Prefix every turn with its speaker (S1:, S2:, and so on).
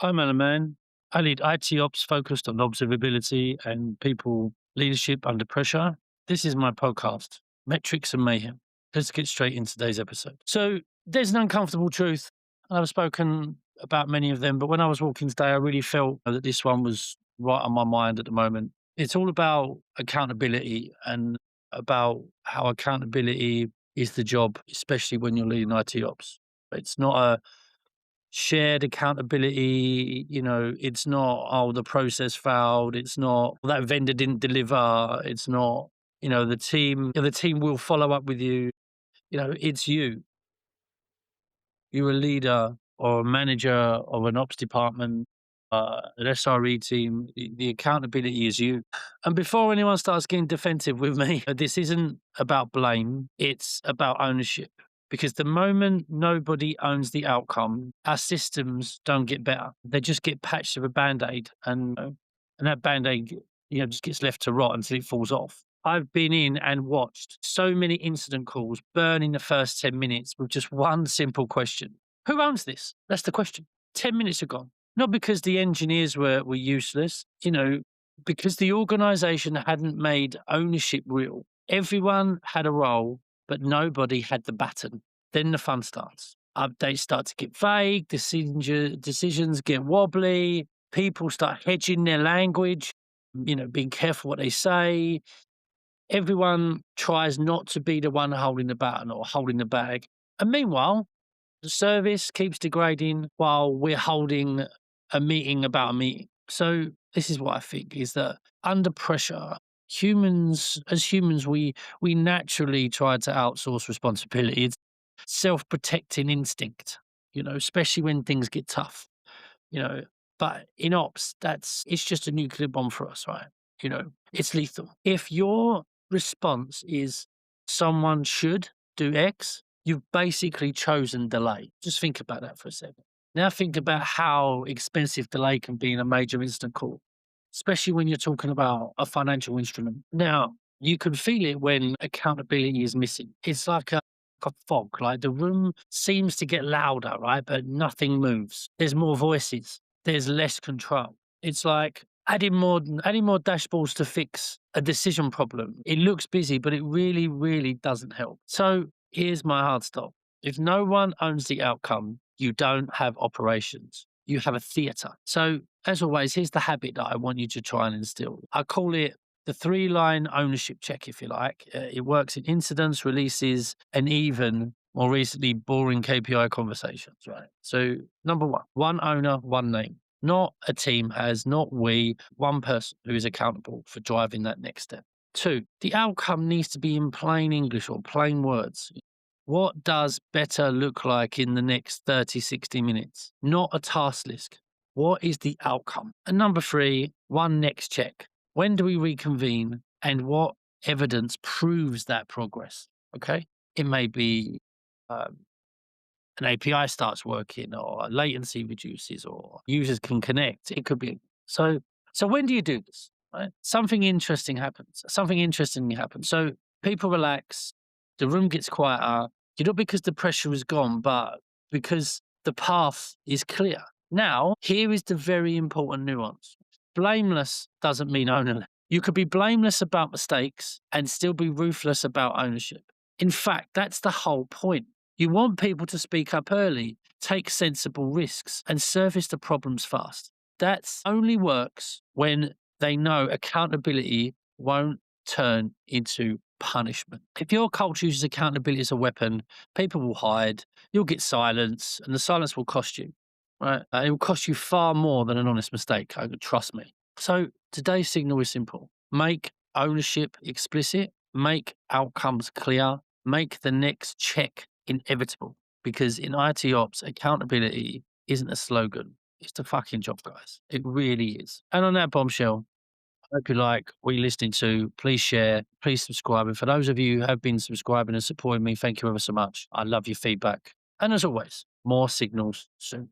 S1: I'm Alan Man. I lead IT ops focused on observability and people leadership under pressure. This is my podcast, Metrics and Mayhem. Let's get straight into today's episode. So, there's an uncomfortable truth. I've spoken about many of them, but when I was walking today, I really felt that this one was right on my mind at the moment. It's all about accountability and about how accountability is the job, especially when you're leading IT ops. It's not a shared accountability. It's not, oh, the process failed. It's not that vendor didn't deliver. It's not, the team will follow up with you. It's you. You're a leader or a manager of an ops department, an SRE team. The accountability is you. And before anyone starts getting defensive with me, this isn't about blame. It's about ownership. Because the moment nobody owns the outcome, our systems don't get better. They just get patched with a band-aid, and that band-aid, just gets left to rot until it falls off. I've been in and watched so many incident calls burn in the first 10 minutes with just one simple question. Who owns this? That's the question. 10 minutes are gone. Not because the engineers were useless, because the organization hadn't made ownership real. Everyone had a role, but nobody had the baton. Then the fun starts. Updates start to get vague, decisions get wobbly, people start hedging their language, being careful what they say. Everyone tries not to be the one holding the baton or holding the bag. And meanwhile, the service keeps degrading while we're holding a meeting about a meeting. So this is what I think is that under pressure, as humans, we naturally try to outsource responsibility. It's self-protecting instinct, especially when things get tough, you know. But in ops, it's just a nuclear bomb for us, right? It's lethal. If your response is someone should do X, you've basically chosen delay. Just think about that for a second. Now think about how expensive delay can be in a major instant call, especially when you're talking about a financial instrument. Now, you can feel it when accountability is missing. It's like a fog, like the room seems to get louder, right? But nothing moves. There's more voices. There's less control. It's like adding more dashboards to fix a decision problem. It looks busy, but it really, really doesn't help. So here's my hard stop. If no one owns the outcome, you don't have operations. You have a theater. So as always, here's the habit that I want you to try and instill. I call it the 3-line ownership check, if you like. It works in incidents, releases, and even more recently, boring KPI conversations, right? So number one owner, one name. Not a team as, not we, one person who is accountable for driving that next step. 2, the outcome needs to be in plain English or plain words. What does better look like in the next 30, 60 minutes? Not a task list. What is the outcome? And number 3, one next check. When do we reconvene and what evidence proves that progress? Okay. It may be an API starts working or latency reduces or users can connect. It could be. So when do you do this? Right? Something interesting happens. So people relax, the room gets quieter, not because the pressure is gone, but because the path is clear. Now, here is the very important nuance. Blameless doesn't mean ownerless. You could be blameless about mistakes and still be ruthless about ownership. In fact, that's the whole point. You want people to speak up early, take sensible risks, and surface the problems fast. That only works when they know accountability won't turn into punishment. If your culture uses accountability as a weapon, people will hide, you'll get silence, and the silence will cost you. Right? It will cost you far more than an honest mistake. Trust me. So today's signal is simple. Make ownership explicit, make outcomes clear, make the next check inevitable. Because in IT ops, accountability isn't a slogan. It's the fucking job, guys. It really is. And on that bombshell, I hope you like what you're listening to. Please share, please subscribe. And for those of you who have been subscribing and supporting me, thank you ever so much. I love your feedback. And as always, more signals soon.